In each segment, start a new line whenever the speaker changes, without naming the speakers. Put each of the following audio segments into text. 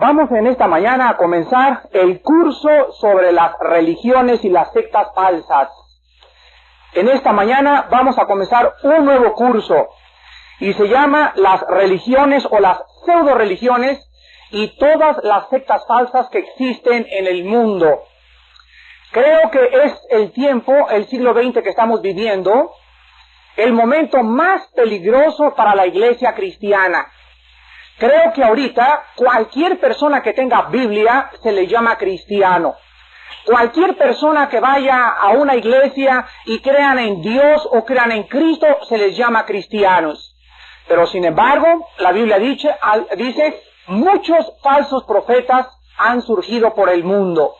Vamos en esta mañana a comenzar el curso sobre las religiones y las sectas falsas. En esta mañana vamos a comenzar un nuevo curso y se llama las religiones o las pseudo-religiones y todas las sectas falsas que existen en el mundo. Creo que es el tiempo, el siglo XX que estamos viviendo, el momento más peligroso para la iglesia cristiana. Creo que ahorita cualquier persona que tenga Biblia se le llama cristiano. Cualquier persona que vaya a una iglesia y crean en Dios o crean en Cristo se les llama cristianos. Pero sin embargo, la Biblia dice, muchos falsos profetas han surgido por el mundo.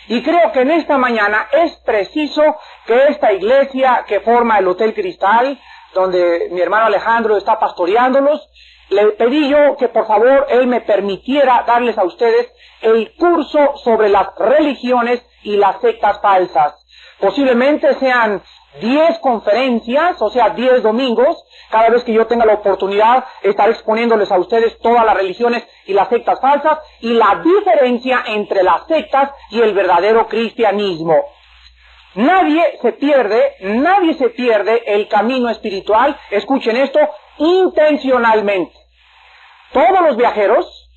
Y creo que en esta mañana es preciso que esta iglesia que forma el Hotel Cristal, donde mi hermano Alejandro está pastoreándolos, le pedí yo que por favor él me permitiera darles a ustedes el curso sobre las religiones y las sectas falsas. Posiblemente sean 10 conferencias, o sea 10 domingos. Cada vez que yo tenga la oportunidad estaré exponiéndoles a ustedes todas las religiones y las sectas falsas y la diferencia entre las sectas y el verdadero cristianismo. Nadie se pierde el camino espiritual, escuchen esto, intencionalmente. Todos los viajeros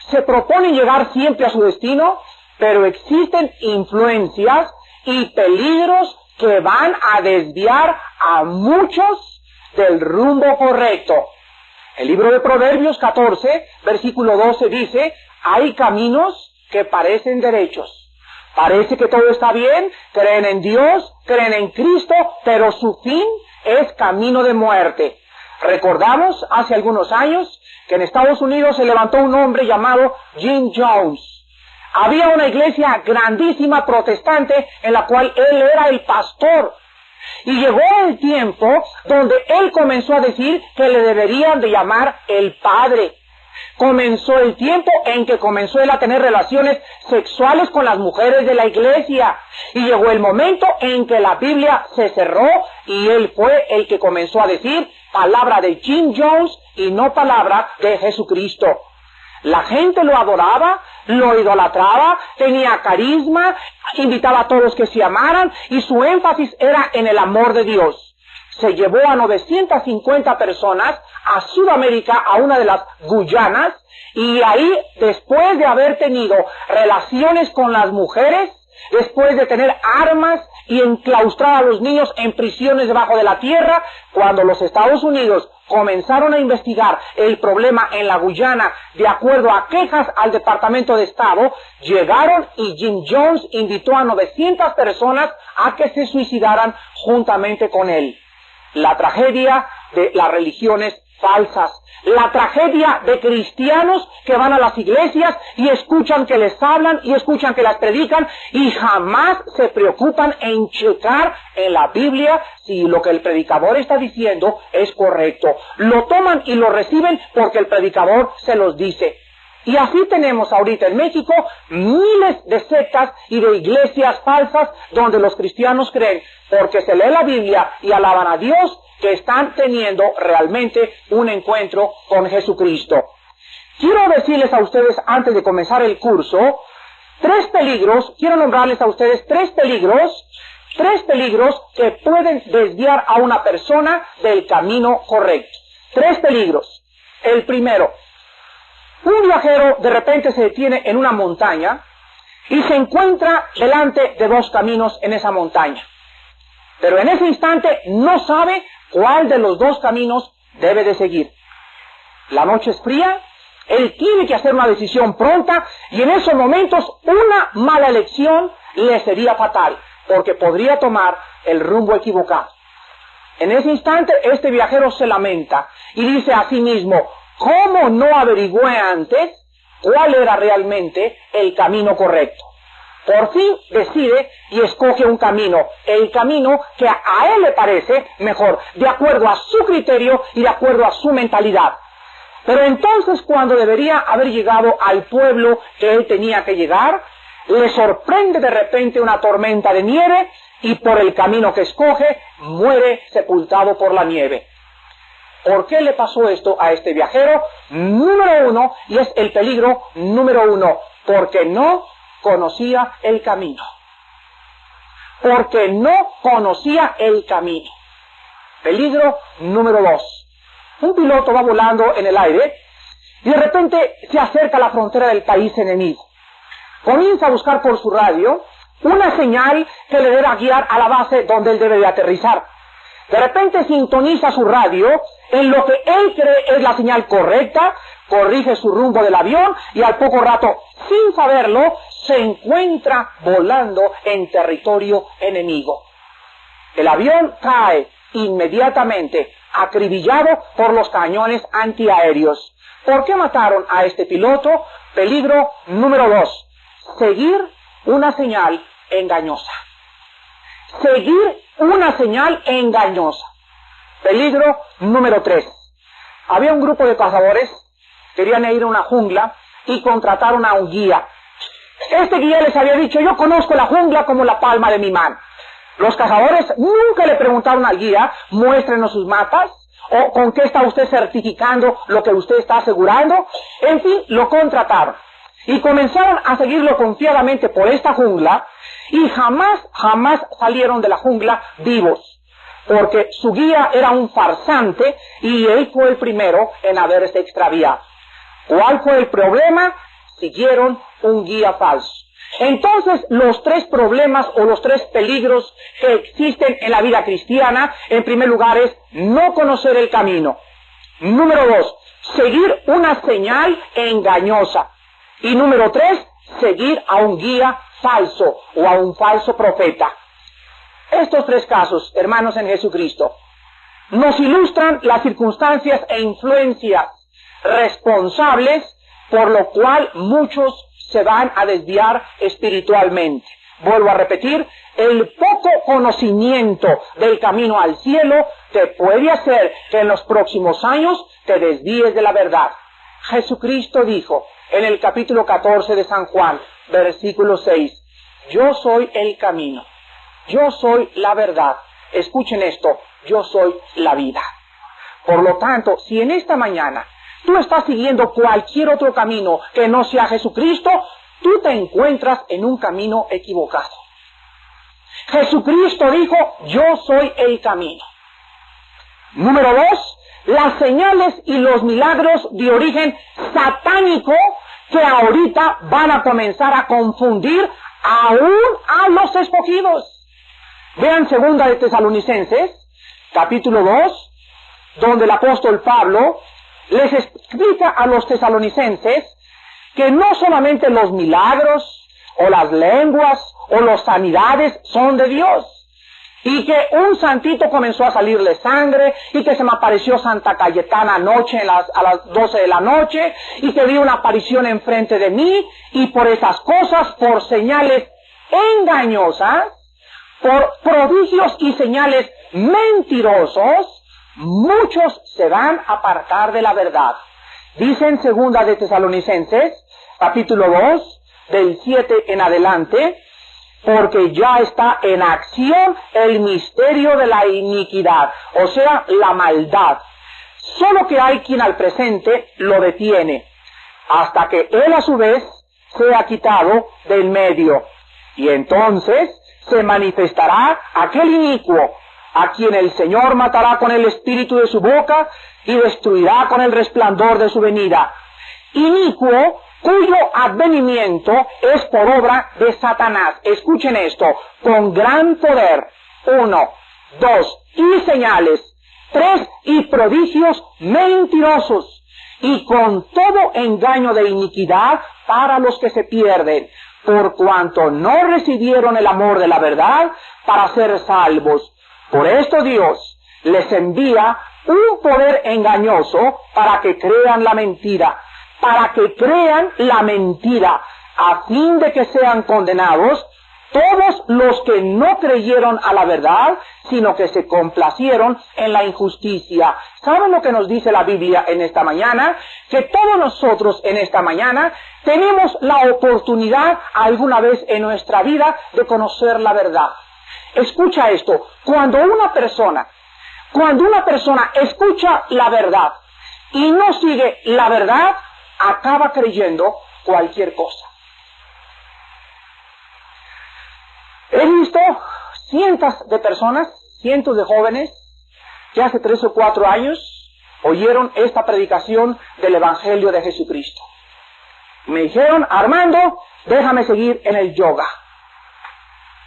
se proponen llegar siempre a su destino, pero existen influencias y peligros que van a desviar a muchos del rumbo correcto. El libro de Proverbios 14, versículo 12 dice, hay caminos que parecen derechos. Parece que todo está bien, creen en Dios, creen en Cristo, pero su fin es camino de muerte. Recordamos hace algunos años que en Estados Unidos se levantó un hombre llamado Jim Jones. Había una iglesia grandísima protestante en la cual él era el pastor. Y llegó el tiempo donde él comenzó a decir que le deberían de llamar el Padre. Comenzó el tiempo en que comenzó él a tener relaciones sexuales con las mujeres de la iglesia. Y llegó el momento en que la Biblia se cerró y él fue el que comenzó a decir palabra de Jim Jones y no palabra de Jesucristo. La gente lo adoraba, lo idolatraba, tenía carisma, invitaba a todos que se amaran y su énfasis era en el amor de Dios. Se llevó a 950 personas a Sudamérica, a una de las Guyanas, y ahí, después de haber tenido relaciones con las mujeres, después de tener armas y enclaustrar a los niños en prisiones debajo de la tierra, cuando los Estados Unidos comenzaron a investigar el problema en la Guyana de acuerdo a quejas al Departamento de Estado, llegaron y Jim Jones invitó a 900 personas a que se suicidaran juntamente con él. La tragedia de las religiones falsas, la tragedia de cristianos que van a las iglesias y escuchan que les hablan y escuchan que las predican y jamás se preocupan en checar en la Biblia si lo que el predicador está diciendo es correcto. Lo toman y lo reciben porque el predicador se los dice. Y así tenemos ahorita en México miles de sectas y de iglesias falsas donde los cristianos creen, porque se lee la Biblia y alaban a Dios, que están teniendo realmente un encuentro con Jesucristo. Quiero decirles a ustedes, antes de comenzar el curso, quiero nombrarles a ustedes tres peligros que pueden desviar a una persona del camino correcto. 3 peligros. El primero, un viajero de repente se detiene en una montaña y se encuentra delante de 2 caminos en esa montaña. Pero en ese instante no sabe cuál de los 2 caminos debe de seguir. La noche es fría, él tiene que hacer una decisión pronta y en esos momentos una mala elección le sería fatal, porque podría tomar el rumbo equivocado. En ese instante este viajero se lamenta y dice a sí mismo, ¿cómo no averigüé antes cuál era realmente el camino correcto? Por fin decide y escoge un camino, el camino que a él le parece mejor, de acuerdo a su criterio y de acuerdo a su mentalidad. Pero entonces, cuando debería haber llegado al pueblo que él tenía que llegar, le sorprende de repente una tormenta de nieve y por el camino que escoge muere sepultado por la nieve. ¿Por qué le pasó esto a este viajero? Número uno, y es el peligro número uno, porque no conocía el camino. Porque no conocía el camino. Peligro número dos. Un piloto va volando en el aire y de repente se acerca a la frontera del país enemigo. Comienza a buscar por su radio una señal que le deba guiar a la base donde él debe de aterrizar. De repente sintoniza su radio en lo que él cree es la señal correcta, corrige su rumbo del avión y al poco rato, sin saberlo, se encuentra volando en territorio enemigo. El avión cae inmediatamente, acribillado por los cañones antiaéreos. ¿Por qué mataron a este piloto? Peligro número dos, seguir una señal engañosa. Seguir una señal engañosa. Peligro número 3. Había un grupo de cazadores, querían ir a una jungla y contrataron a un guía. Este guía les había dicho, yo conozco la jungla como la palma de mi mano. Los cazadores nunca le preguntaron al guía, muéstrenos sus mapas, o con qué está usted certificando lo que usted está asegurando. En fin, lo contrataron. Y comenzaron a seguirlo confiadamente por esta jungla y jamás salieron de la jungla vivos, porque su guía era un farsante y él fue el primero en haberse extraviado. ¿Cuál fue el problema? Siguieron un guía falso. Entonces, los tres problemas o los tres peligros que existen en la vida cristiana, en primer lugar es no conocer el camino. Número 2, seguir una señal engañosa. Y número 3, seguir a un guía falso o a un falso profeta. Estos tres casos, hermanos en Jesucristo, nos ilustran las circunstancias e influencias responsables por lo cual muchos se van a desviar espiritualmente. Vuelvo a repetir, el poco conocimiento del camino al cielo te puede hacer que en los próximos años te desvíes de la verdad. Jesucristo dijo en el capítulo 14 de San Juan, versículo 6, yo soy el camino, yo soy la verdad. Escuchen esto, yo soy la vida. Por lo tanto, si en esta mañana tú estás siguiendo cualquier otro camino que no sea Jesucristo, tú te encuentras en un camino equivocado. Jesucristo dijo, yo soy el camino. Número 2, las señales y los milagros de origen satánico que ahorita van a comenzar a confundir aún a los escogidos. Vean 2 de Tesalonicenses, capítulo 2, donde el apóstol Pablo les explica a los tesalonicenses que no solamente los milagros o las lenguas o las sanidades son de Dios, y que un santito comenzó a salirle sangre, y que se me apareció Santa Cayetana anoche a las 12 de la noche, y que vi una aparición enfrente de mí, y por esas cosas, por señales engañosas, por prodigios y señales mentirosos, muchos se van a apartar de la verdad. Dice en 2 de Tesalonicenses, capítulo 2, del 7 en adelante, porque ya está en acción el misterio de la iniquidad, o sea, la maldad. Solo que hay quien al presente lo detiene, hasta que él a su vez sea quitado del medio. Y entonces se manifestará aquel inicuo, a quien el Señor matará con el espíritu de su boca y destruirá con el resplandor de su venida. Inicuo cuyo advenimiento es por obra de Satanás. Escuchen esto, con gran poder, 1, 2, y señales, 3, y prodigios mentirosos, y con todo engaño de iniquidad para los que se pierden, por cuanto no recibieron el amor de la verdad para ser salvos. Por esto Dios les envía un poder engañoso para que crean la mentira, a fin de que sean condenados todos los que no creyeron a la verdad, sino que se complacieron en la injusticia. ¿Saben lo que nos dice la Biblia en esta mañana? Que todos nosotros en esta mañana tenemos la oportunidad alguna vez en nuestra vida de conocer la verdad. Escucha esto, cuando una persona Cuando una persona escucha la verdad y no sigue la verdad, acaba creyendo cualquier cosa. He visto cientos de personas, cientos de jóvenes, que hace 3 o 4 años oyeron esta predicación del Evangelio de Jesucristo. Me dijeron: Armando, déjame seguir en el yoga.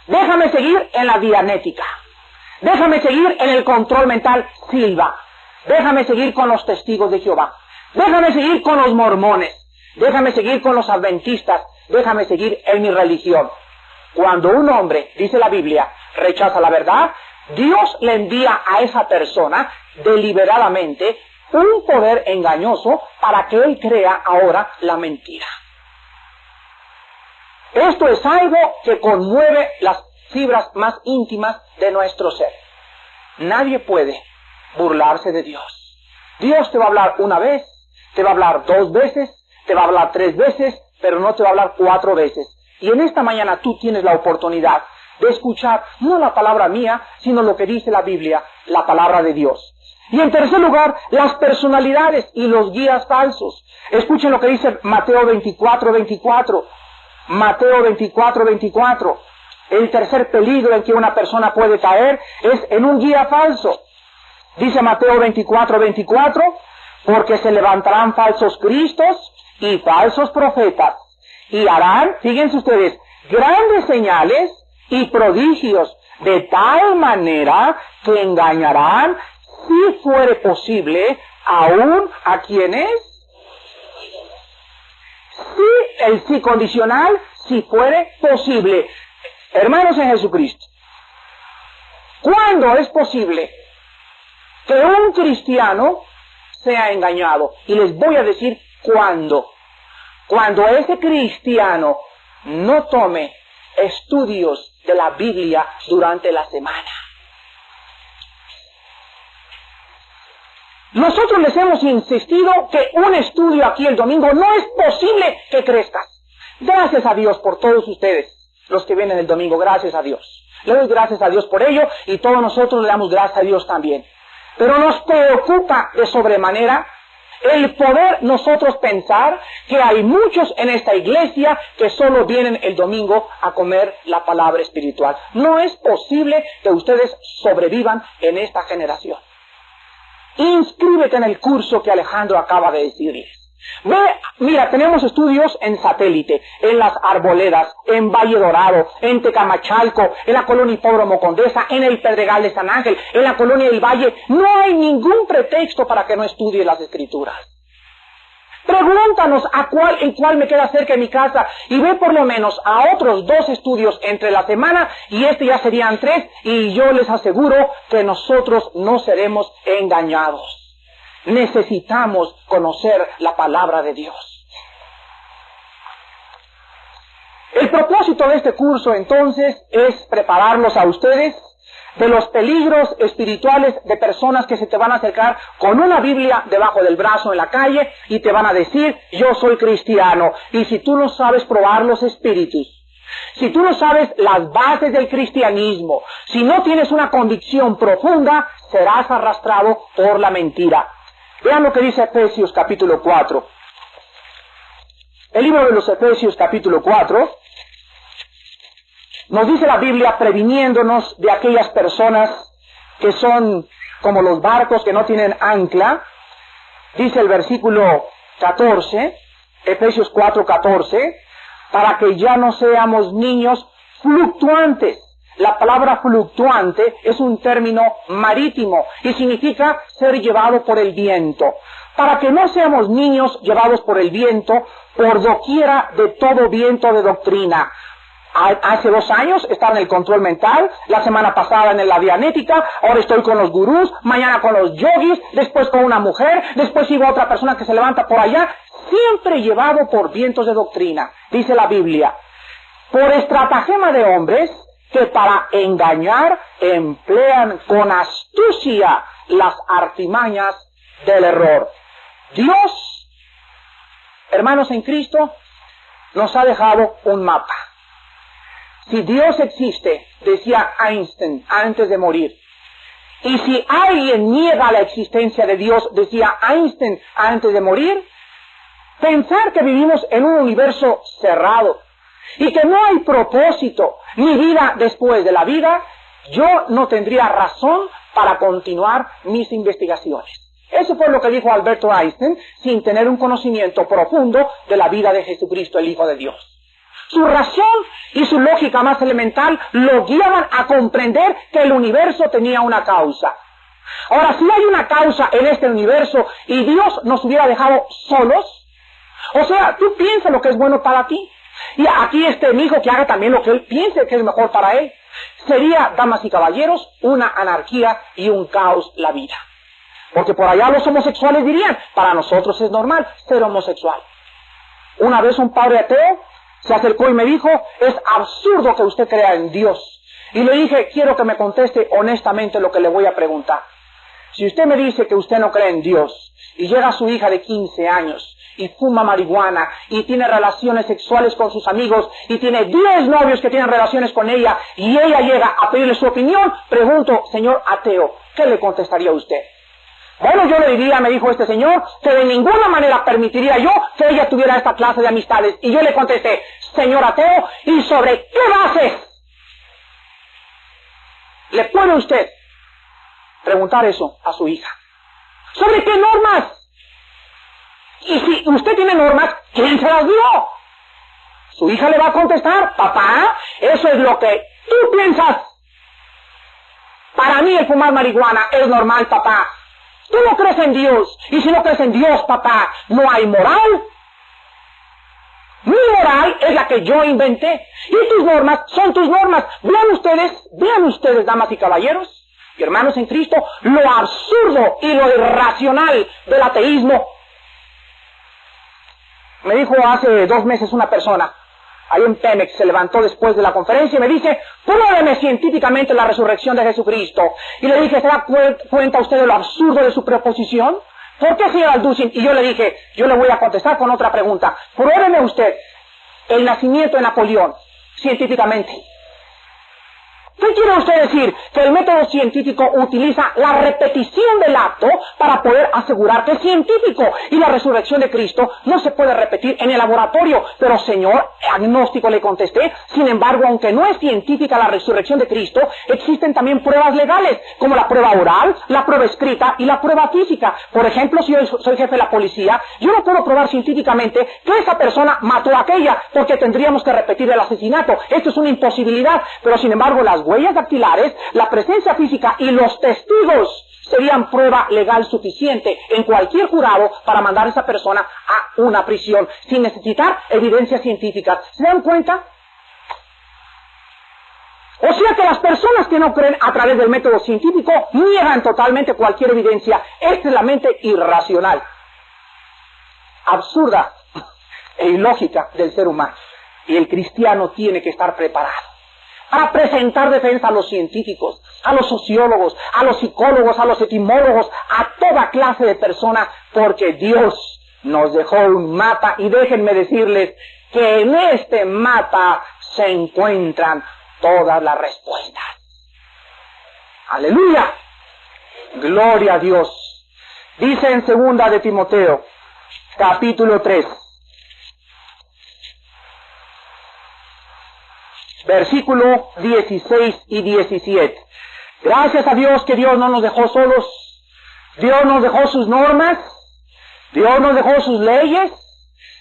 Déjame seguir en la dianética. Déjame seguir en el control mental Silva. Déjame seguir con los testigos de Jehová. Déjame seguir con los mormones. Déjame seguir con los adventistas. Déjame seguir en mi religión. Cuando un hombre, dice la Biblia, rechaza la verdad, Dios le envía a esa persona deliberadamente un poder engañoso para que él crea ahora la mentira. Esto es algo que conmueve las fibras más íntimas de nuestro ser. Nadie puede burlarse de Dios. Dios te va a hablar una vez, te va a hablar 2 veces, te va a hablar 3 veces, pero no te va a hablar 4 veces. Y en esta mañana tú tienes la oportunidad de escuchar no la palabra mía, sino lo que dice la Biblia, la palabra de Dios. Y en tercer lugar, las personalidades y los guías falsos. Escuchen lo que dice Mateo 24:24. Mateo 24:24. El tercer peligro en que una persona puede caer es en un guía falso. Dice Mateo 24:24, porque se levantarán falsos cristos y falsos profetas, y harán, fíjense ustedes, grandes señales y prodigios, de tal manera que engañarán, si fuere posible, aún a quienes. Sí, el sí condicional, si fuere posible. Hermanos en Jesucristo, ¿cuándo es posible que un cristiano sea engañado? Y les voy a decir cuándo. Cuando ese cristiano no tome estudios de la Biblia durante la semana. Nosotros les hemos insistido que un estudio aquí el domingo no es posible que crezcas. Gracias a Dios por todos ustedes, los que vienen el domingo, gracias a Dios. Le doy gracias a Dios por ello y todos nosotros le damos gracias a Dios también. Pero nos preocupa de sobremanera el poder nosotros pensar que hay muchos en esta iglesia que solo vienen el domingo a comer la palabra espiritual. No es posible que ustedes sobrevivan en esta generación. Inscríbete en el curso que Alejandro acaba de decirles. Ve, mira, tenemos estudios en Satélite, en Las Arboledas, en Valle Dorado, en Tecamachalco, en la colonia Hipódromo Condesa, en el Pedregal de San Ángel, en la colonia del Valle. No hay ningún pretexto para que no estudies las Escrituras. Pregúntanos en cuál me queda cerca de mi casa y ve por lo menos a otros 2 estudios entre la semana y ya serían 3 y yo les aseguro que nosotros no seremos engañados. Necesitamos conocer la palabra de Dios. El propósito de este curso entonces es prepararlos a ustedes de los peligros espirituales de personas que se te van a acercar con una Biblia debajo del brazo en la calle y te van a decir: yo soy cristiano. Y si tú no sabes probar los espíritus, si tú no sabes las bases del cristianismo, si no tienes una convicción profunda, serás arrastrado por la mentira. Vean lo que dice Efesios capítulo 4. El libro de los Efesios capítulo 4 nos dice la Biblia previniéndonos de aquellas personas que son como los barcos que no tienen ancla. Dice el versículo 14, Efesios 4:14, para que ya no seamos niños fluctuantes. La palabra fluctuante es un término marítimo y significa ser llevado por el viento. Para que no seamos niños llevados por el viento, por doquiera de todo viento de doctrina. Hace 2 años estaba en el control mental, la semana pasada en la dianética, ahora estoy con los gurús, mañana con los yogis, después con una mujer, después sigo a otra persona que se levanta por allá, siempre llevado por vientos de doctrina, dice la Biblia. Por estratagema de hombres que para engañar emplean con astucia las artimañas del error. Dios, hermanos en Cristo, nos ha dejado un mapa. Si Dios existe, decía Einstein antes de morir, Y si alguien niega la existencia de Dios, decía Einstein antes de morir, pensar que vivimos en un universo cerrado y que no hay propósito ni vida después de la vida, yo no tendría razón para continuar mis investigaciones. Eso fue lo que dijo Alberto Einstein sin tener un conocimiento profundo de la vida de Jesucristo, el Hijo de Dios. Su razón y su lógica más elemental lo guiaban a comprender que el universo tenía una causa. Ahora, si hay una causa en este universo y Dios nos hubiera dejado solos, o sea, tú piensas lo que es bueno para ti, y aquí mi hijo que haga también lo que él piense que es mejor para él. Sería, damas y caballeros, una anarquía y un caos la vida. Porque por allá los homosexuales dirían, para nosotros es normal ser homosexual. Una vez un padre ateo se acercó y me dijo, es absurdo que usted crea en Dios. Y le dije, quiero que me conteste honestamente lo que le voy a preguntar. Si usted me dice que usted no cree en Dios, y llega su hija de 15 años, y fuma marihuana, y tiene relaciones sexuales con sus amigos, y tiene 10 novios que tienen relaciones con ella, y ella llega a pedirle su opinión, pregunto, señor ateo, ¿qué le contestaría a usted? Bueno, yo le diría, me dijo este señor, que de ninguna manera permitiría yo que ella tuviera esta clase de amistades. Y yo le contesté, señor ateo, ¿y sobre qué bases le puede usted preguntar eso a su hija? ¿Sobre qué normas? Y si usted tiene normas, ¿quién se las dio? Su hija le va a contestar, papá, eso es lo que tú piensas. Para mí el fumar marihuana es normal, papá. Tú no crees en Dios, y si no crees en Dios, papá, no hay moral. Mi moral es la que yo inventé, y tus normas son tus normas. Vean ustedes, damas y caballeros, y hermanos en Cristo, lo absurdo y lo irracional del ateísmo. Me dijo hace 2 meses una persona, ahí en Pemex, se levantó después de la conferencia y me dice, pruébeme científicamente la resurrección de Jesucristo. Y le dije, ¿se da cuenta usted de lo absurdo de su proposición? ¿Por qué, señor Alducin? Y yo le dije, yo le voy a contestar con otra pregunta. Pruébeme usted el nacimiento de Napoleón científicamente. ¿Qué quiere usted decir? Que el método científico utiliza la repetición del acto para poder asegurar que es científico. Y la resurrección de Cristo no se puede repetir en el laboratorio. Pero, señor agnóstico, le contesté, sin embargo, aunque no es científica la resurrección de Cristo, existen también pruebas legales, como la prueba oral, la prueba escrita y la prueba física. Por ejemplo, si yo soy jefe de la policía, yo no puedo probar científicamente que esa persona mató a aquella, porque tendríamos que repetir el asesinato. Esto es una imposibilidad, pero sin embargo, las huellas dactilares, la presencia física y los testigos serían prueba legal suficiente en cualquier jurado para mandar a esa persona a una prisión sin necesitar evidencias científicas. ¿Se dan cuenta? O sea que las personas que no creen a través del método científico niegan totalmente cualquier evidencia. Esta es la mente irracional, absurda e ilógica del ser humano. Y el cristiano tiene que estar preparado para presentar defensa a los científicos, a los sociólogos, a los psicólogos, a los etimólogos, a toda clase de personas, porque Dios nos dejó un mapa, y déjenme decirles que en este mapa se encuentran todas las respuestas. ¡Aleluya! ¡Gloria a Dios! Dice en 2 de Timoteo, capítulo 3, versículo 16 y 17. Gracias a Dios que Dios no nos dejó solos. Dios nos dejó sus normas. Dios nos dejó sus leyes.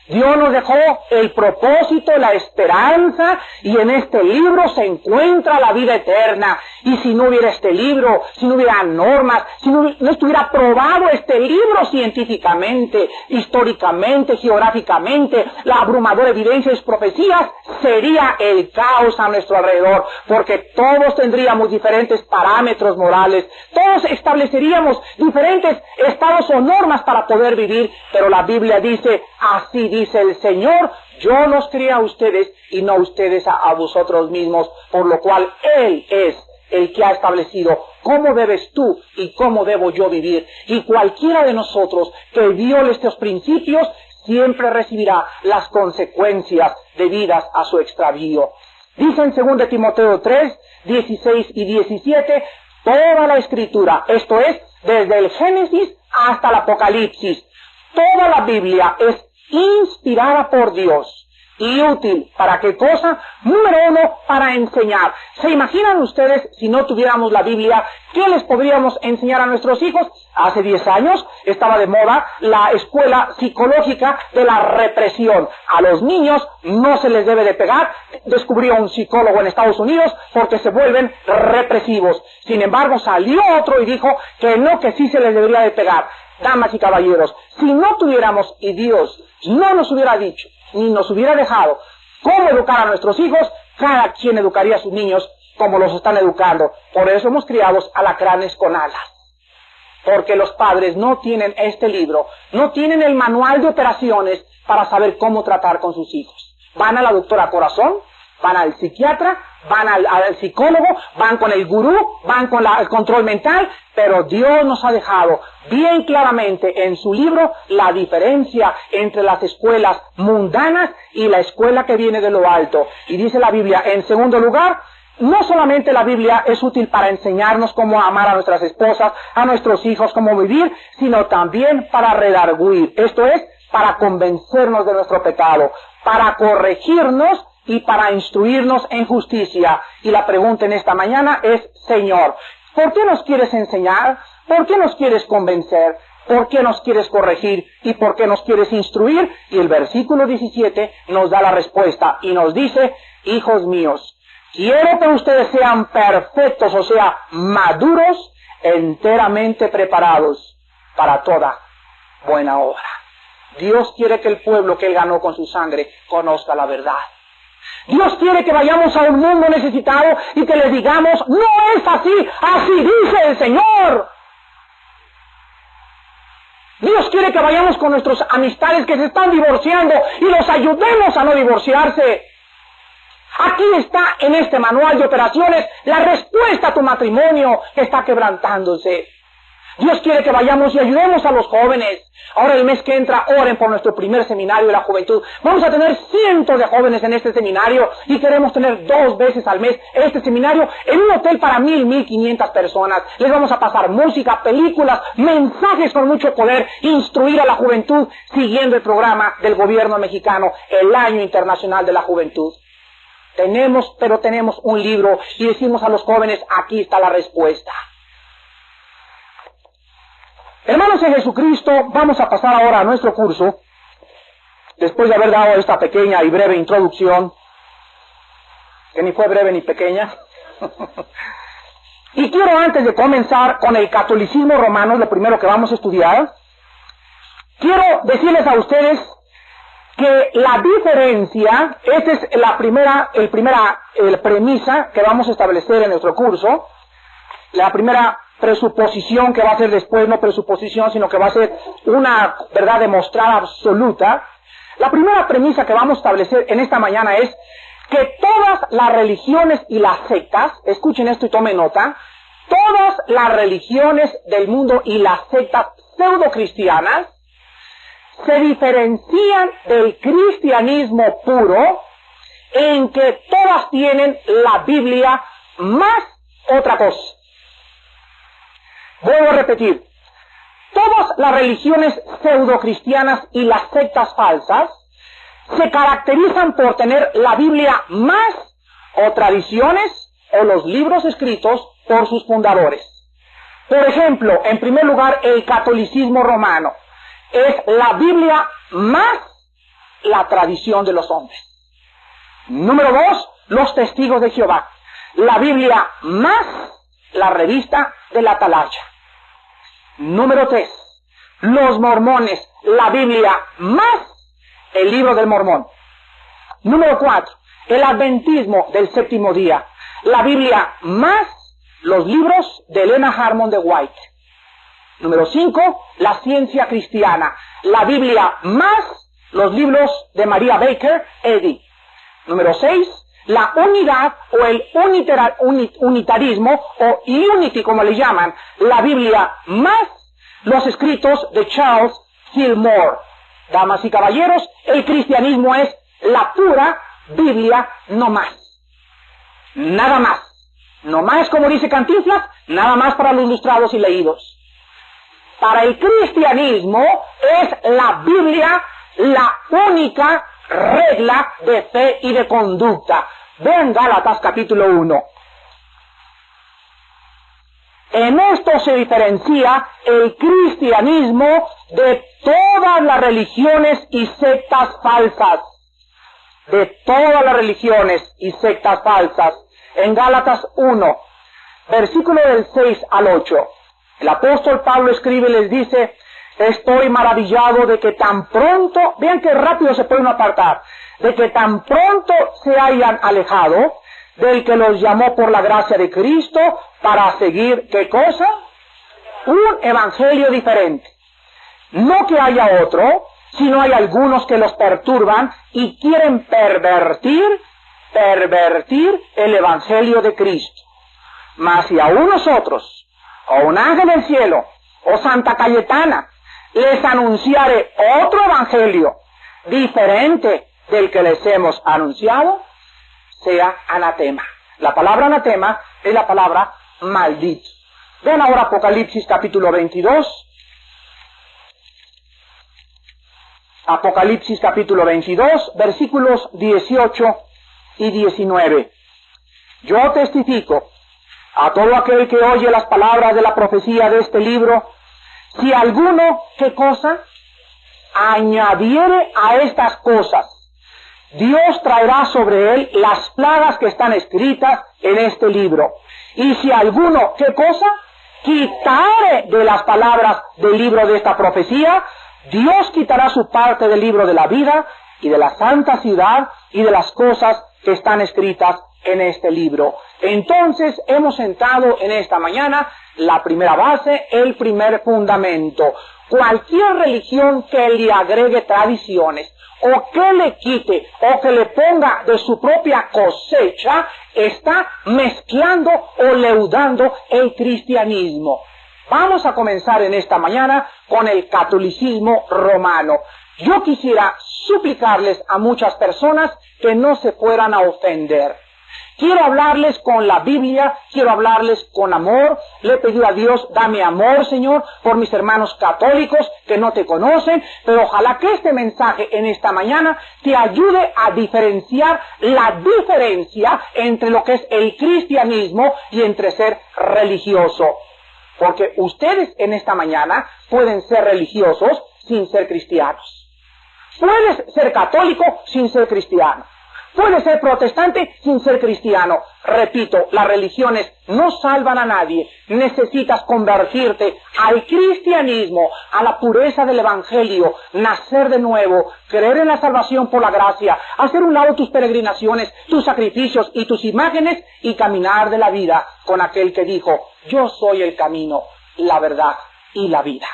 Dios nos dejó el propósito, la esperanza, y en este libro se encuentra la vida eterna. Y si no hubiera este libro, si no hubiera normas, si no estuviera probado este libro científicamente, históricamente, geográficamente, la abrumadora evidencia y profecías, sería el caos a nuestro alrededor, porque todos tendríamos diferentes parámetros morales, todos estableceríamos diferentes estados o normas para poder vivir, pero la Biblia dice, así dice el Señor, yo los crié a ustedes y no ustedes a vosotros mismos, por lo cual Él es el que ha establecido cómo debes tú y cómo debo yo vivir. Y cualquiera de nosotros que viole estos principios siempre recibirá las consecuencias debidas a su extravío. Dice en 2 Timoteo 3, 16 y 17, Toda la Escritura, esto es, desde el Génesis hasta el Apocalipsis, toda la Biblia es inspirada por Dios y útil. ¿Para qué cosa? Número uno, para enseñar. ¿Se imaginan ustedes, si no tuviéramos la Biblia, qué les podríamos enseñar a nuestros hijos? Hace 10 años estaba de moda la escuela psicológica de la represión. A los niños no se les debe de pegar. Descubrió un psicólogo en Estados Unidos porque se vuelven represivos. Sin embargo, salió otro y dijo que no, que sí se les debería de pegar. Damas y caballeros, si no tuviéramos y Dios no nos hubiera dicho ni nos hubiera dejado cómo educar a nuestros hijos, cada quien educaría a sus niños como los están educando. Por eso hemos criado alacranes con alas. Porque los padres no tienen este libro, no tienen el manual de operaciones para saber cómo tratar con sus hijos. Van a la doctora Corazón, van al psiquiatra, van al psicólogo, van con el gurú, van con el control mental, pero Dios nos ha dejado bien claramente en su libro la diferencia entre las escuelas mundanas y la escuela que viene de lo alto. Y dice la Biblia, en segundo lugar, no solamente la Biblia es útil para enseñarnos cómo amar a nuestras esposas, a nuestros hijos, cómo vivir, sino también para redarguir, esto es, para convencernos de nuestro pecado, para corregirnos y para instruirnos en justicia. Y la pregunta en esta mañana es, Señor, ¿por qué nos quieres enseñar? ¿Por qué nos quieres convencer? ¿Por qué nos quieres corregir? ¿Y por qué nos quieres instruir? Y el versículo 17 nos da la respuesta y nos dice, hijos míos, quiero que ustedes sean perfectos, o sea, maduros, enteramente preparados para toda buena obra. Dios quiere que el pueblo que Él ganó con su sangre conozca la verdad. Dios quiere que vayamos a un mundo necesitado y que les digamos, no es así, así dice el Señor. Dios quiere que vayamos con nuestras amistades que se están divorciando y los ayudemos a no divorciarse. Aquí está en este manual de operaciones la respuesta a tu matrimonio que está quebrantándose. Dios quiere que vayamos y ayudemos a los jóvenes. Ahora el mes que entra, oren por nuestro primer seminario de la juventud. Vamos a tener cientos de jóvenes en este seminario y queremos tener 2 veces al mes este seminario en un hotel para 1,500 personas. Les vamos a pasar música, películas, mensajes con mucho poder, instruir a la juventud siguiendo el programa del gobierno mexicano, el Año Internacional de la Juventud. Tenemos un libro y decimos a los jóvenes, aquí está la respuesta. Hermanos en Jesucristo, vamos a pasar ahora a nuestro curso, después de haber dado esta pequeña y breve introducción, que ni fue breve ni pequeña. Y quiero, antes de comenzar con el catolicismo romano, lo primero que vamos a estudiar, quiero decirles a ustedes que la diferencia, esta es la primera premisa que vamos a establecer en nuestro curso, la primera presuposición que va a ser después, no presuposición, sino que va a ser una verdad demostrada absoluta. La primera premisa que vamos a establecer en esta mañana es que todas las religiones y las sectas, escuchen esto y tomen nota, todas las religiones del mundo y las sectas pseudocristianas se diferencian del cristianismo puro en que todas tienen la Biblia más otra cosa. Vuelvo a repetir, todas las religiones pseudocristianas y las sectas falsas se caracterizan por tener la Biblia más o tradiciones o los libros escritos por sus fundadores. Por ejemplo, en primer lugar, el catolicismo romano es la Biblia más la tradición de los hombres. Número 2, los testigos de Jehová. La Biblia más la revista de la Atalaya. Número 3, los mormones, la Biblia más el libro del Mormón. Número 4, el adventismo del séptimo día, la Biblia más los libros de Elena Harmon de White. Número 5, la ciencia cristiana, la Biblia más los libros de Maria Baker Eddy. Número 6, la unidad o el unitarismo o unity como le llaman, la Biblia más los escritos de Charles Fillmore. Damas y caballeros, el cristianismo es la pura Biblia, no más. Nada más. No más, como dice Cantinflas, nada más para los ilustrados y leídos. Para el cristianismo es la Biblia la única regla de fe y de conducta. Vean Gálatas capítulo 1. En esto se diferencia el cristianismo de todas las religiones y sectas falsas. De todas las religiones y sectas falsas. En Gálatas 1, versículo del 6 al 8, el apóstol Pablo escribe y les dice: estoy maravillado de que tan pronto, vean qué rápido se pueden apartar, de que tan pronto se hayan alejado del que los llamó por la gracia de Cristo para seguir, ¿qué cosa? Un evangelio diferente. No que haya otro, sino hay algunos que los perturban y quieren pervertir el evangelio de Cristo. Mas si aún nosotros, o un ángel del cielo, o Santa Cayetana, les anunciare otro evangelio diferente del que les hemos anunciado, sea anatema. La palabra anatema es la palabra maldito. Vean ahora Apocalipsis capítulo 22. Apocalipsis capítulo 22, versículos 18 y 19. Yo testifico a todo aquel que oye las palabras de la profecía de este libro, si alguno, ¿qué cosa? Añadiere a estas cosas, Dios traerá sobre él las plagas que están escritas en este libro. Y si alguno, ¿qué cosa? Quitare de las palabras del libro de esta profecía, Dios quitará su parte del libro de la vida y de la santa ciudad y de las cosas que están escritas en este libro. Entonces hemos sentado en esta mañana la primera base, el primer fundamento. Cualquier religión que le agregue tradiciones, o que le quite, o que le ponga de su propia cosecha, está mezclando o leudando el cristianismo. Vamos a comenzar en esta mañana con el catolicismo romano. Yo quisiera suplicarles a muchas personas que no se fueran a ofender. Quiero hablarles con la Biblia, quiero hablarles con amor. Le he pedido a Dios, dame amor, Señor, por mis hermanos católicos que no te conocen, pero ojalá que este mensaje en esta mañana te ayude a diferenciar la diferencia entre lo que es el cristianismo y entre ser religioso. Porque ustedes en esta mañana pueden ser religiosos sin ser cristianos. Puedes ser católico sin ser cristiano. Puedes ser protestante sin ser cristiano. Repito, las religiones no salvan a nadie. Necesitas convertirte al cristianismo, a la pureza del evangelio, nacer de nuevo, creer en la salvación por la gracia, hacer un lado tus peregrinaciones, tus sacrificios y tus imágenes y caminar de la vida con aquel que dijo: yo soy el camino, la verdad y la vida.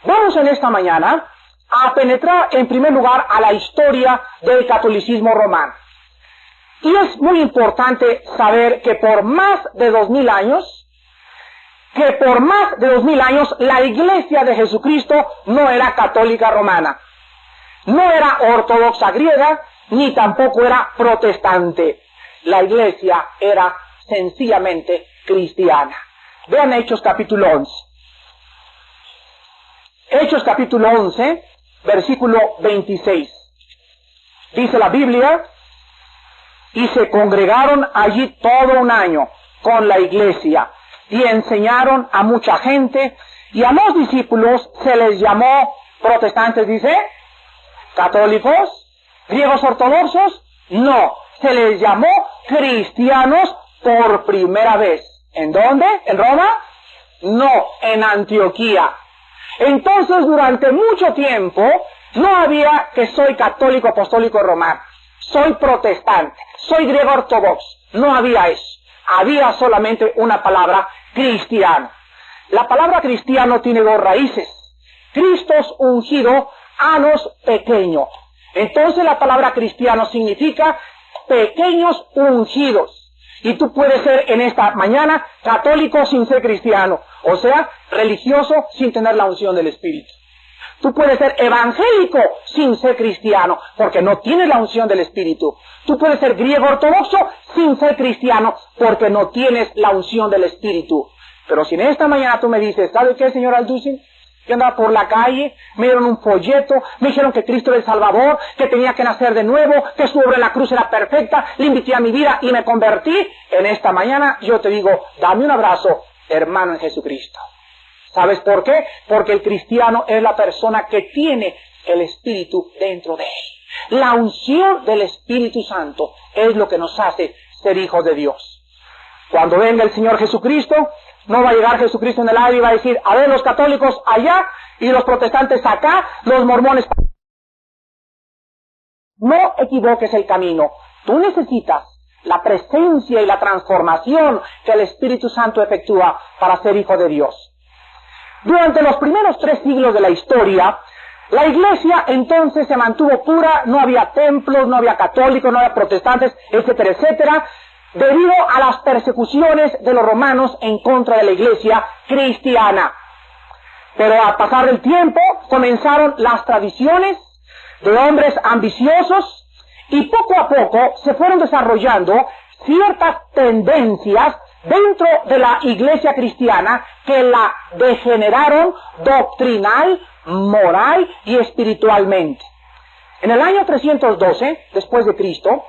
Vamos en esta mañana a penetrar en primer lugar a la historia del catolicismo romano. Y es muy importante saber que por más de 2000 años, la Iglesia de Jesucristo no era católica romana, no era ortodoxa griega, ni tampoco era protestante. La Iglesia era sencillamente cristiana. Vean Hechos capítulo 11. Hechos capítulo 11, versículo 26. Dice la Biblia: y se congregaron allí todo un año con la iglesia y enseñaron a mucha gente, y a los discípulos se les llamó protestantes, dice, católicos, griegos ortodoxos, no, se les llamó cristianos por primera vez. ¿En dónde? ¿En Roma? No, en Antioquía. Entonces, durante mucho tiempo, no había que soy católico apostólico romano, soy protestante, soy griego ortodoxo. No había eso. Había solamente una palabra: cristiano. La palabra cristiano tiene dos raíces: Cristos ungido, anos pequeño. Entonces la palabra cristiano significa pequeños ungidos. Y tú puedes ser en esta mañana católico sin ser cristiano, o sea, religioso sin tener la unción del Espíritu. Tú puedes ser evangélico sin ser cristiano, porque no tienes la unción del Espíritu. Tú puedes ser griego ortodoxo sin ser cristiano porque no tienes la unción del Espíritu. Pero si en esta mañana tú me dices, ¿sabe qué, señor Alducin? Yo andaba por la calle, me dieron un folleto, me dijeron que Cristo era el Salvador, que tenía que nacer de nuevo, que su obra en la cruz era perfecta, le invité a mi vida y me convertí. En esta mañana yo te digo, dame un abrazo, hermano en Jesucristo. ¿Sabes por qué? Porque el cristiano es la persona que tiene el Espíritu dentro de él. La unción del Espíritu Santo es lo que nos hace ser hijos de Dios. Cuando venga el Señor Jesucristo, no va a llegar Jesucristo en el aire y va a decir, a ver, los católicos allá y los protestantes acá, los mormones. No equivoques el camino. Tú necesitas la presencia y la transformación que el Espíritu Santo efectúa para ser hijo de Dios. Durante los primeros 3 siglos de la historia, la iglesia entonces se mantuvo pura, no había templos, no había católicos, no había protestantes, etcétera, etcétera, debido a las persecuciones de los romanos en contra de la iglesia cristiana. Pero al pasar del tiempo comenzaron las tradiciones de hombres ambiciosos y poco a poco se fueron desarrollando ciertas tendencias dentro de la iglesia cristiana que la degeneraron doctrinal, moral y espiritualmente. En el año 312, después de Cristo,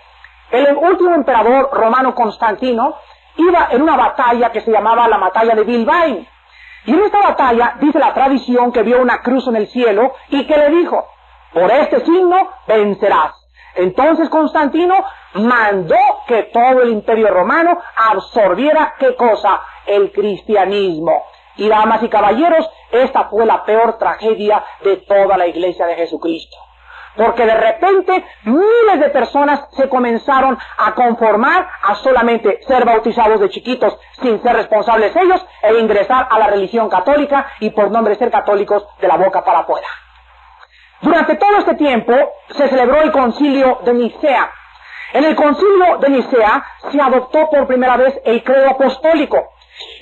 el último emperador romano Constantino iba en una batalla que se llamaba la batalla de Bilbaín. Y en esta batalla dice la tradición que vio una cruz en el cielo y que le dijo, por este signo vencerás. Entonces Constantino mandó que todo el imperio romano absorbiera, ¿qué cosa? El cristianismo. Y damas y caballeros, esta fue la peor tragedia de toda la iglesia de Jesucristo. Porque de repente miles de personas se comenzaron a conformar a solamente ser bautizados de chiquitos sin ser responsables ellos e ingresar a la religión católica y por nombre ser católicos de la boca para afuera. Durante todo este tiempo se celebró el concilio de Nicea. En el concilio de Nicea se adoptó por primera vez el credo apostólico.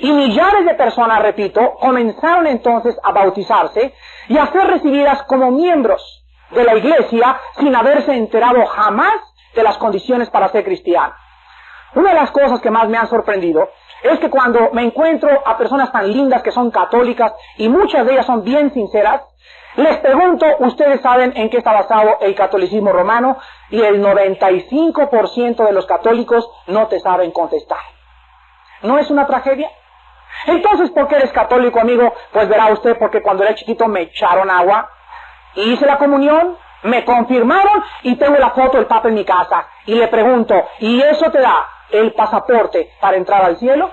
Y millares de personas, repito, comenzaron entonces a bautizarse y a ser recibidas como miembros de la iglesia sin haberse enterado jamás de las condiciones para ser cristiano. Una de las cosas que más me han sorprendido es que cuando me encuentro a personas tan lindas que son católicas y muchas de ellas son bien sinceras, les pregunto, ¿ustedes saben en qué está basado el catolicismo romano? Y el 95% de los católicos no te saben contestar. ¿No es una tragedia? Entonces, ¿por qué eres católico, amigo? Pues verá usted, porque cuando era chiquito me echaron agua, hice la comunión, me confirmaron y tengo la foto del Papa en mi casa. Y le pregunto, ¿y eso te da el pasaporte para entrar al cielo?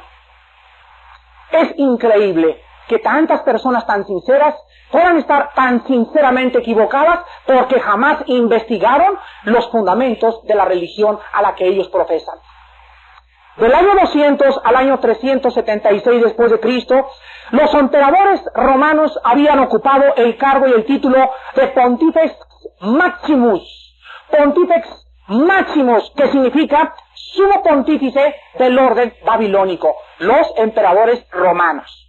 Es increíble que tantas personas tan sinceras puedan estar tan sinceramente equivocadas porque jamás investigaron los fundamentos de la religión a la que ellos profesan. Del año 200 al año 376 después de Cristo, los emperadores romanos habían ocupado el cargo y el título de Pontifex Maximus. Pontifex Maximus, que significa sumo pontífice del orden babilónico, los emperadores romanos.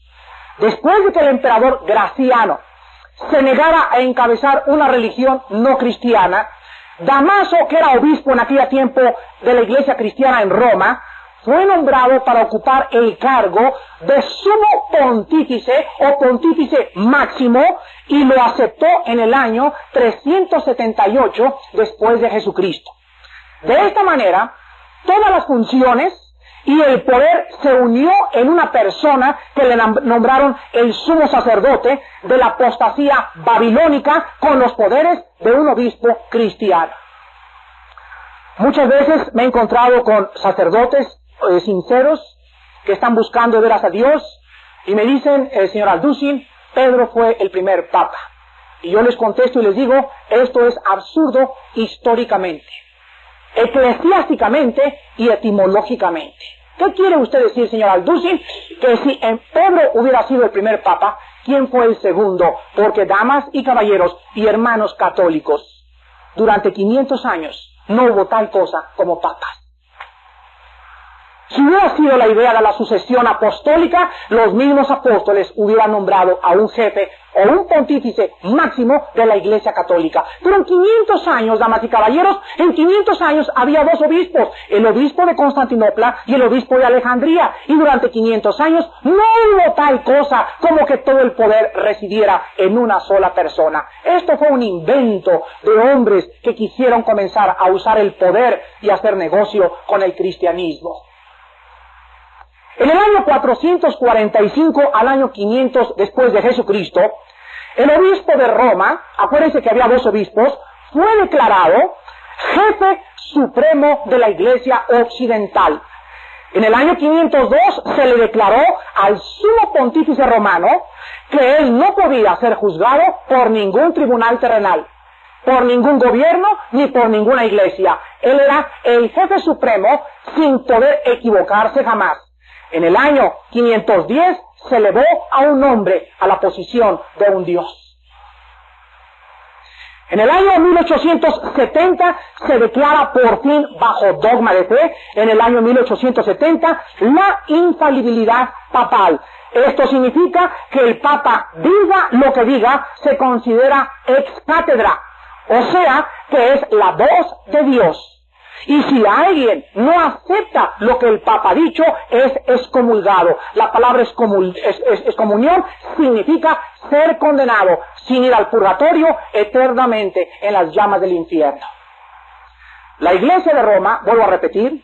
Después de que el emperador Graciano se negara a encabezar una religión no cristiana, Damaso, que era obispo en aquel tiempo de la iglesia cristiana en Roma, fue nombrado para ocupar el cargo de sumo pontífice o pontífice máximo y lo aceptó en el año 378 después de Jesucristo. De esta manera, todas las funciones y el poder se unió en una persona que le nombraron el sumo sacerdote de la apostasía babilónica con los poderes de un obispo cristiano. Muchas veces me he encontrado con sacerdotes sinceros que están buscando de veras a Dios y me dicen, señor Alducin, Pedro fue el primer papa. Y yo les contesto y les digo, esto es absurdo históricamente, eclesiásticamente y etimológicamente. ¿Qué quiere usted decir, señor Alducin? Que si Pedro hubiera sido el primer papa, ¿quién fue el segundo? Porque, damas y caballeros y hermanos católicos, durante 500 años no hubo tal cosa como papas. Si hubiera sido la idea de la sucesión apostólica, los mismos apóstoles hubieran nombrado a un jefe o un pontífice máximo de la Iglesia Católica. Pero en 500 años, damas y caballeros, en 500 años había dos obispos, el obispo de Constantinopla y el obispo de Alejandría, y durante 500 años no hubo tal cosa como que todo el poder residiera en una sola persona. Esto fue un invento de hombres que quisieron comenzar a usar el poder y hacer negocio con el cristianismo. En el año 445 al año 500 después de Jesucristo, el obispo de Roma, acuérdense que había dos obispos, fue declarado jefe supremo de la Iglesia Occidental. En el año 502 se le declaró al sumo pontífice romano que él no podía ser juzgado por ningún tribunal terrenal, por ningún gobierno ni por ninguna iglesia. Él era el jefe supremo sin poder equivocarse jamás. En el año 510 se elevó a un hombre a la posición de un dios. En el año 1870 se declara por fin, bajo dogma de fe, en el año 1870, la infalibilidad papal. Esto significa que el Papa, diga lo que diga, se considera ex cátedra, o sea, que es la voz de Dios. Y si alguien no acepta lo que el Papa ha dicho, es excomulgado. La palabra excomunión significa ser condenado, sin ir al purgatorio eternamente en las llamas del infierno. La Iglesia de Roma, vuelvo a repetir,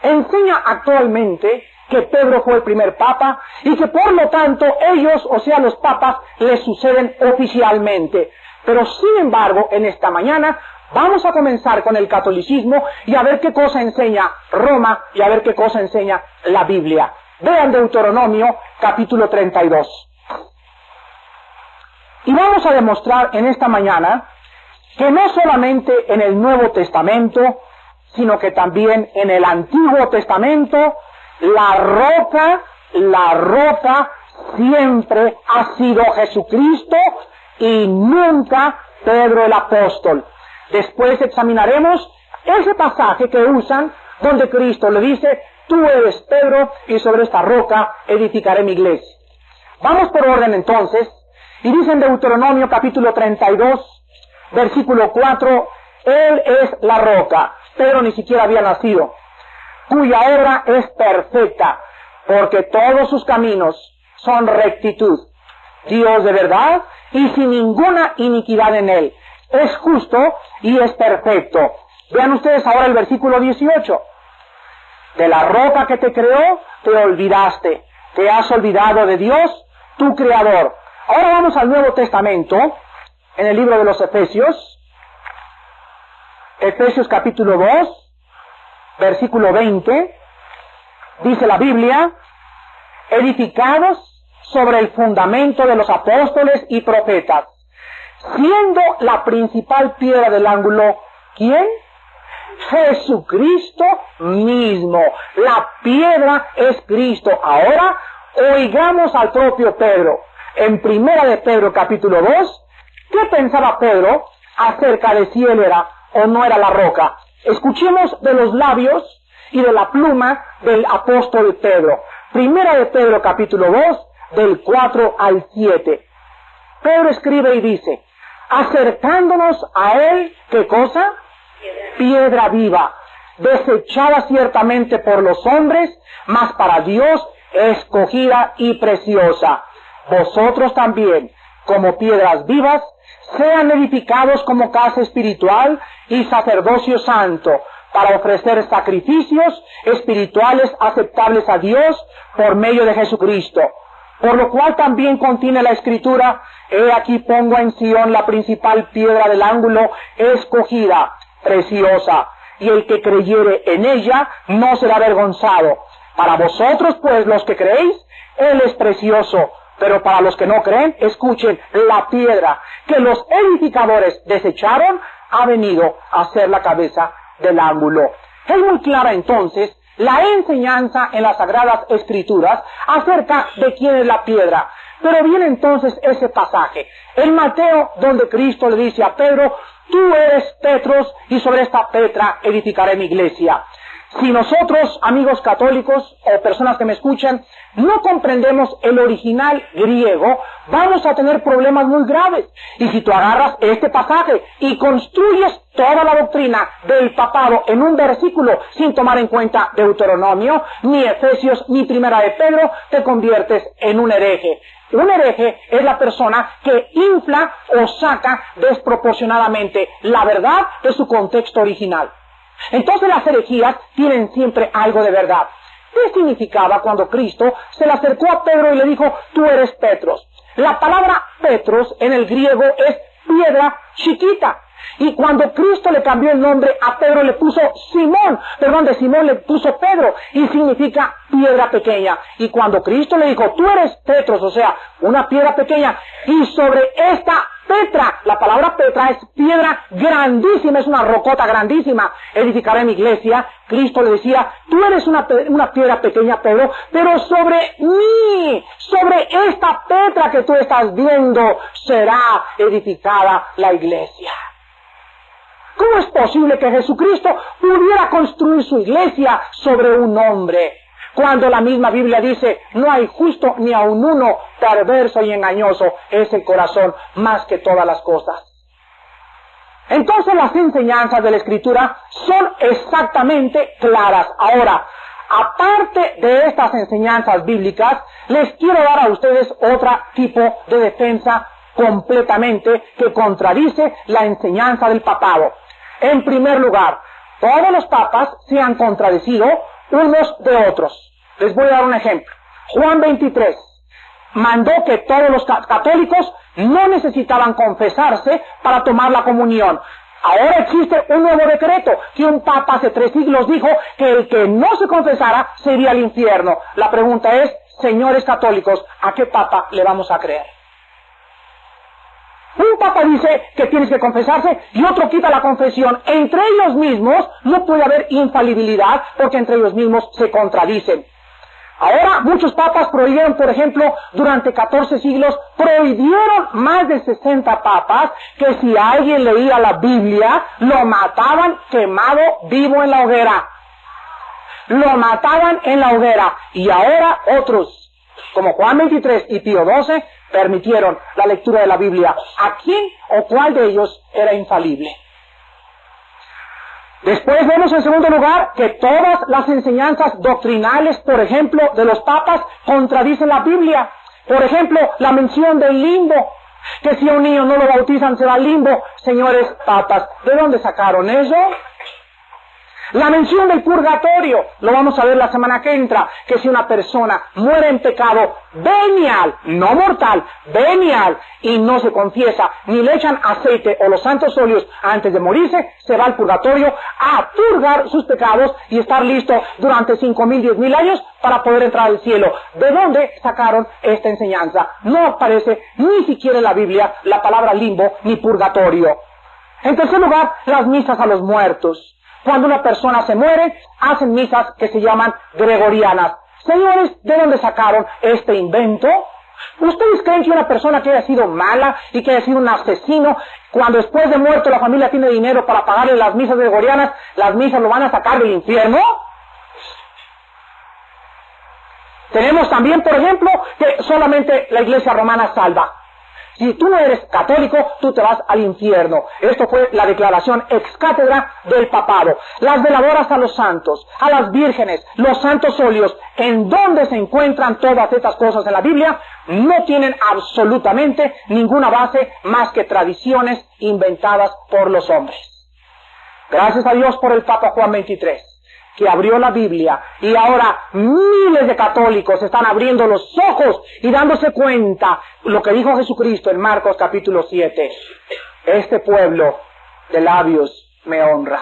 enseña actualmente que Pedro fue el primer Papa y que por lo tanto ellos, o sea los papas, les suceden oficialmente. Pero sin embargo, en esta mañana, vamos a comenzar con el catolicismo y a ver qué cosa enseña Roma y a ver qué cosa enseña la Biblia. Vean Deuteronomio capítulo 32. Y vamos a demostrar en esta mañana que no solamente en el Nuevo Testamento, sino que también en el Antiguo Testamento, la roca siempre ha sido Jesucristo y nunca Pedro el apóstol. Después examinaremos ese pasaje que usan donde Cristo le dice, tú eres Pedro y sobre esta roca edificaré mi iglesia. Vamos por orden entonces, y dice en Deuteronomio capítulo 32, versículo 4, Él es la roca, Pedro ni siquiera había nacido, cuya obra es perfecta, porque todos sus caminos son rectitud. Dios de verdad y sin ninguna iniquidad en él. Es justo y es perfecto. Vean ustedes ahora el versículo 18. De la roca que te creó, te olvidaste. Te has olvidado de Dios, tu Creador. Ahora vamos al Nuevo Testamento, en el libro de los Efesios. Efesios capítulo 2, versículo 20. Dice la Biblia, edificados sobre el fundamento de los apóstoles y profetas, siendo la principal piedra del ángulo, ¿quién? Jesucristo mismo. La piedra es Cristo. Ahora, oigamos al propio Pedro. En primera de Pedro capítulo 2, ¿qué pensaba Pedro acerca de si él era o no era la roca? Escuchemos de los labios y de la pluma del apóstol Pedro. Primera de Pedro capítulo 2, del 4 al 7. Pedro escribe y dice, acercándonos a él, ¿qué cosa? Piedra viva, desechada ciertamente por los hombres, mas para Dios escogida y preciosa. Vosotros también, como piedras vivas, sean edificados como casa espiritual y sacerdocio santo, para ofrecer sacrificios espirituales aceptables a Dios por medio de Jesucristo. Por lo cual también contiene la Escritura, he aquí pongo en Sión la principal piedra del ángulo, escogida, preciosa, y el que creyere en ella no será avergonzado. Para vosotros, pues, los que creéis, él es precioso, pero para los que no creen, escuchen, la piedra que los edificadores desecharon ha venido a ser la cabeza del ángulo. Es muy clara entonces la enseñanza en las Sagradas Escrituras acerca de quién es la piedra. Pero viene entonces ese pasaje en Mateo donde Cristo le dice a Pedro, tú eres Petros y sobre esta Petra edificaré mi iglesia. Si nosotros, amigos católicos o personas que me escuchan, no comprendemos el original griego, vamos a tener problemas muy graves. Y si tú agarras este pasaje y construyes toda la doctrina del papado en un versículo sin tomar en cuenta Deuteronomio, ni Efesios, ni Primera de Pedro, te conviertes en un hereje. Un hereje es la persona que infla o saca desproporcionadamente la verdad de su contexto original. Entonces las herejías tienen siempre algo de verdad. ¿Qué significaba cuando Cristo se le acercó a Pedro y le dijo, tú eres Petros? La palabra Petros en el griego es piedra chiquita. Y cuando Cristo le cambió el nombre a Pedro le puso Simón, de Simón le puso Pedro, y significa piedra pequeña. Y cuando Cristo le dijo, tú eres Petros, o sea, una piedra pequeña, y sobre esta Petra, la palabra Petra es piedra grandísima, es una rocota grandísima, edificaré mi iglesia. Cristo le decía, tú eres una piedra pequeña, Pedro, pero sobre mí, sobre esta Petra que tú estás viendo, será edificada la iglesia. ¿Cómo es posible que Jesucristo pudiera construir su iglesia sobre un hombre? Cuando la misma Biblia dice, no hay justo ni aun uno, perverso y engañoso es el corazón más que todas las cosas. Entonces las enseñanzas de la Escritura son exactamente claras. Ahora, aparte de estas enseñanzas bíblicas, les quiero dar a ustedes otro tipo de defensa completamente que contradice la enseñanza del papado. En primer lugar, todos los papas se han contradecido unos de otros. Les voy a dar un ejemplo. Juan 23 mandó que todos los católicos no necesitaban confesarse para tomar la comunión. Ahora existe un nuevo decreto que un papa hace 3 siglos dijo que el que no se confesara se iría al infierno. La pregunta es, señores católicos, ¿a qué papa le vamos a creer? Un papa dice que tienes que confesarse y otro quita la confesión. Entre ellos mismos no puede haber infalibilidad porque entre ellos mismos se contradicen. Ahora muchos papas prohibieron, por ejemplo, durante 14 siglos, prohibieron más de 60 papas que si alguien leía la Biblia, lo mataban quemado vivo en la hoguera. Lo mataban en la hoguera. Y ahora otros, como Juan 23 y Pío XII, permitieron la lectura de la Biblia. ¿A quién o cuál de ellos era infalible? Después vemos en segundo lugar que todas las enseñanzas doctrinales, por ejemplo, de los papas, contradicen la Biblia. Por ejemplo, la mención del limbo, que si a un niño no lo bautizan se va al limbo. Señores papas, ¿de dónde sacaron eso? La mención del purgatorio, lo vamos a ver la semana que entra, que si una persona muere en pecado venial, no mortal, venial, y no se confiesa, ni le echan aceite o los santos óleos antes de morirse, se va al purgatorio a purgar sus pecados y estar listo durante 5,000, 10,000 años para poder entrar al cielo. ¿De dónde sacaron esta enseñanza? No aparece ni siquiera en la Biblia la palabra limbo ni purgatorio. En tercer lugar, las misas a los muertos. Cuando una persona se muere, hacen misas que se llaman gregorianas. Señores, ¿de dónde sacaron este invento? ¿Ustedes creen que una persona que haya sido mala y que haya sido un asesino, cuando después de muerto la familia tiene dinero para pagarle las misas gregorianas, las misas lo van a sacar del infierno? Tenemos también, por ejemplo, que solamente la Iglesia romana salva. Si tú no eres católico, tú te vas al infierno. Esto fue la declaración ex cátedra del papado. Las veladoras a los santos, a las vírgenes, los santos óleos, en donde se encuentran todas estas cosas en la Biblia, no tienen absolutamente ninguna base más que tradiciones inventadas por los hombres. Gracias a Dios por el Papa Juan 23. Que abrió la Biblia y ahora miles de católicos están abriendo los ojos y dándose cuenta lo que dijo Jesucristo en Marcos capítulo 7. Este pueblo de labios me honra,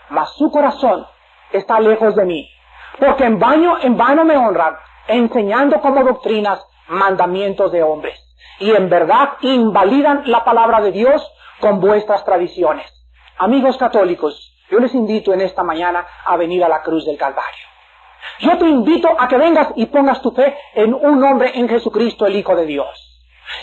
mas su corazón está lejos de mí, porque en vano me honran, enseñando como doctrinas mandamientos de hombres, y en verdad invalidan la palabra de Dios con vuestras tradiciones. Amigos católicos, yo les invito en esta mañana a venir a la cruz del Calvario. Yo te invito a que vengas y pongas tu fe en un hombre, en Jesucristo, el Hijo de Dios.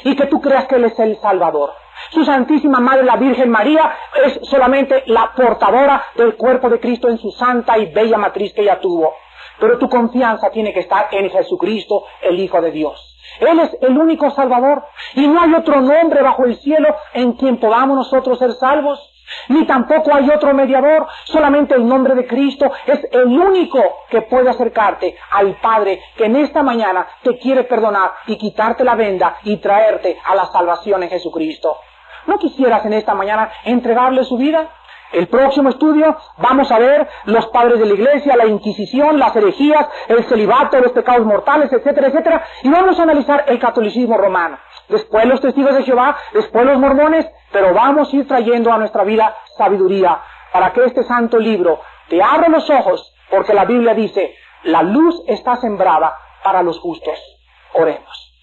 Y que tú creas que Él es el Salvador. Su Santísima Madre, la Virgen María, es solamente la portadora del cuerpo de Cristo en su santa y bella matriz que ella tuvo. Pero tu confianza tiene que estar en Jesucristo, el Hijo de Dios. Él es el único Salvador, y no hay otro nombre bajo el cielo en quien podamos nosotros ser salvos, ni tampoco hay otro mediador. Solamente el nombre de Cristo es el único que puede acercarte al Padre, que en esta mañana te quiere perdonar y quitarte la venda y traerte a la salvación en Jesucristo. ¿No quisieras en esta mañana entregarle su vida? El próximo estudio vamos a ver los padres de la iglesia, la Inquisición, las herejías, el celibato, los pecados mortales, etcétera, etcétera, y vamos a analizar el catolicismo romano. Después los testigos de Jehová, después los mormones, pero vamos a ir trayendo a nuestra vida sabiduría para que este santo libro te abra los ojos, porque la Biblia dice, la luz está sembrada para los justos. Oremos.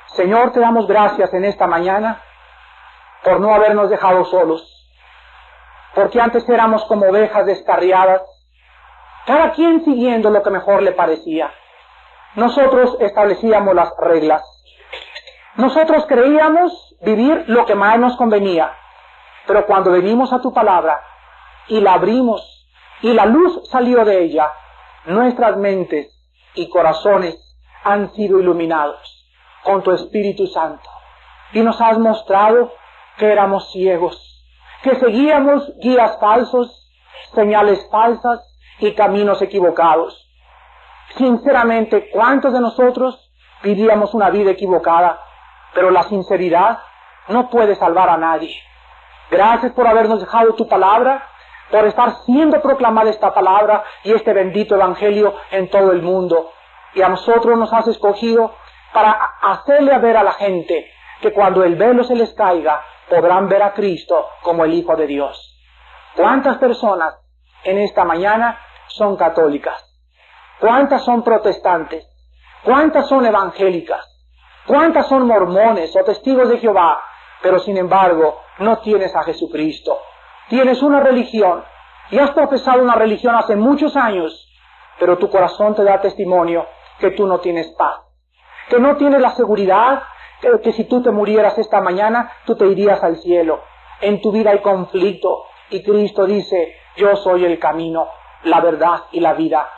Señor, te damos gracias en esta mañana por no habernos dejado solos, porque antes éramos como ovejas descarriadas, cada quien siguiendo lo que mejor le parecía. Nosotros establecíamos las reglas. Nosotros creíamos vivir lo que más nos convenía, pero cuando venimos a tu palabra y la abrimos y la luz salió de ella, nuestras mentes y corazones han sido iluminados con tu Espíritu Santo, y nos has mostrado que éramos ciegos, que seguíamos guías falsos, señales falsas y caminos equivocados. Sinceramente, ¿cuántos de nosotros vivíamos una vida equivocada? Pero la sinceridad no puede salvar a nadie. Gracias por habernos dejado tu palabra, por estar siendo proclamada esta palabra y este bendito evangelio en todo el mundo. Y a nosotros nos has escogido para hacerle ver a la gente que cuando el velo se les caiga, podrán ver a Cristo como el Hijo de Dios. ¿Cuántas personas en esta mañana son católicas? ¿Cuántas son protestantes? ¿Cuántas son evangélicas? ¿Cuántas son mormones o testigos de Jehová? Pero sin embargo, no tienes a Jesucristo. Tienes una religión y has profesado una religión hace muchos años, pero tu corazón te da testimonio que tú no tienes paz, que no tienes la seguridad que si tú te murieras esta mañana, tú te irías al cielo. En tu vida hay conflicto y Cristo dice, yo soy el camino, la verdad y la vida.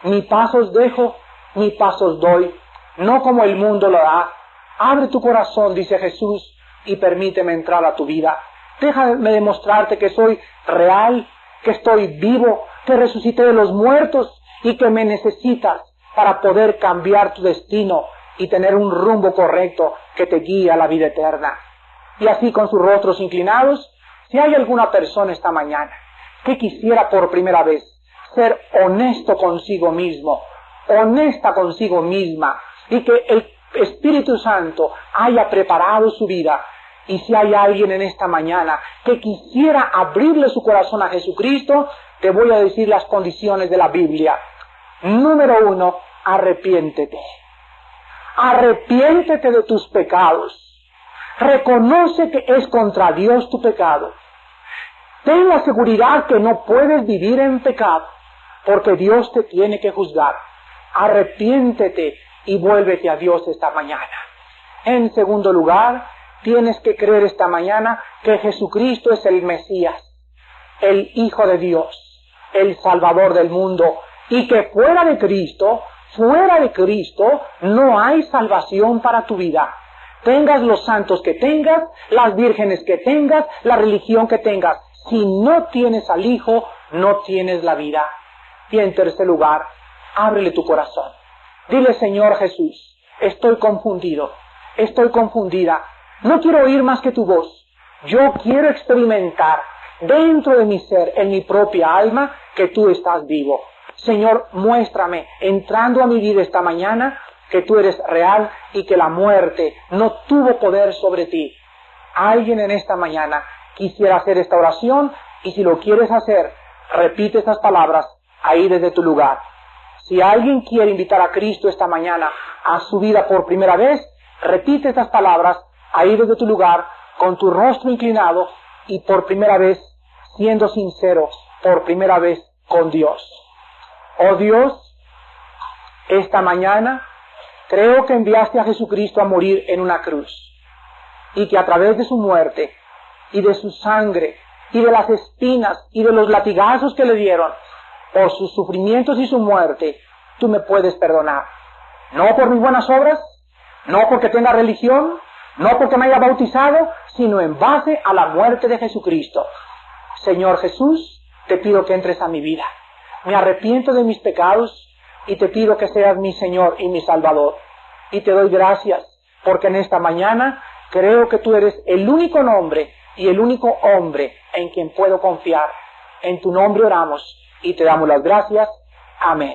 Mi paz os dejo, mi paz os doy, no como el mundo lo da. Abre tu corazón, dice Jesús, y permíteme entrar a tu vida. Déjame demostrarte que soy real, que estoy vivo, que resucité de los muertos y que me necesitas para poder cambiar tu destino y tener un rumbo correcto que te guíe a la vida eterna. Y así con sus rostros inclinados, si hay alguna persona esta mañana que quisiera por primera vez ser honesto consigo mismo, honesta consigo misma, y que el Espíritu Santo haya preparado su vida, y si hay alguien en esta mañana que quisiera abrirle su corazón a Jesucristo, te voy a decir las condiciones de la Biblia. Número 1, arrepiéntete. Arrepiéntete de tus pecados. Reconoce que es contra Dios tu pecado. Ten la seguridad que no puedes vivir en pecado, porque Dios te tiene que juzgar. Arrepiéntete y vuélvete a Dios esta mañana. En segundo lugar, tienes que creer esta mañana que Jesucristo es el Mesías, el Hijo de Dios, el Salvador del mundo, y que fuera de Cristo no hay salvación para tu vida. Tengas los santos que tengas, las vírgenes que tengas, la religión que tengas. Si no tienes al Hijo, no tienes la vida. Y en tercer lugar, ábrele tu corazón. Dile, Señor Jesús, estoy confundido, estoy confundida. No quiero oír más que tu voz. Yo quiero experimentar dentro de mi ser, en mi propia alma, que tú estás vivo. Señor, muéstrame, entrando a mi vida esta mañana, que tú eres real y que la muerte no tuvo poder sobre ti. Alguien en esta mañana quisiera hacer esta oración, y si lo quieres hacer, repite estas palabras ahí desde tu lugar. Si alguien quiere invitar a Cristo esta mañana a su vida por primera vez, repite estas palabras ahí desde tu lugar, con tu rostro inclinado y por primera vez, siendo sincero, por primera vez con Dios. Oh Dios, esta mañana Creo que enviaste a Jesucristo a morir en una cruz y que a través de su muerte y de su sangre y de las espinas y de los latigazos que le dieron por sus sufrimientos y su muerte, tú me puedes perdonar. No por mis buenas obras, no porque tenga religión, no porque me haya bautizado, sino en base a la muerte de Jesucristo. Señor Jesús, te pido que entres a mi vida. Me arrepiento de mis pecados y te pido que seas mi Señor y mi Salvador. Y te doy gracias porque en esta mañana creo que tú eres el único nombre y el único hombre en quien puedo confiar. En tu nombre oramos y te damos las gracias. Amén.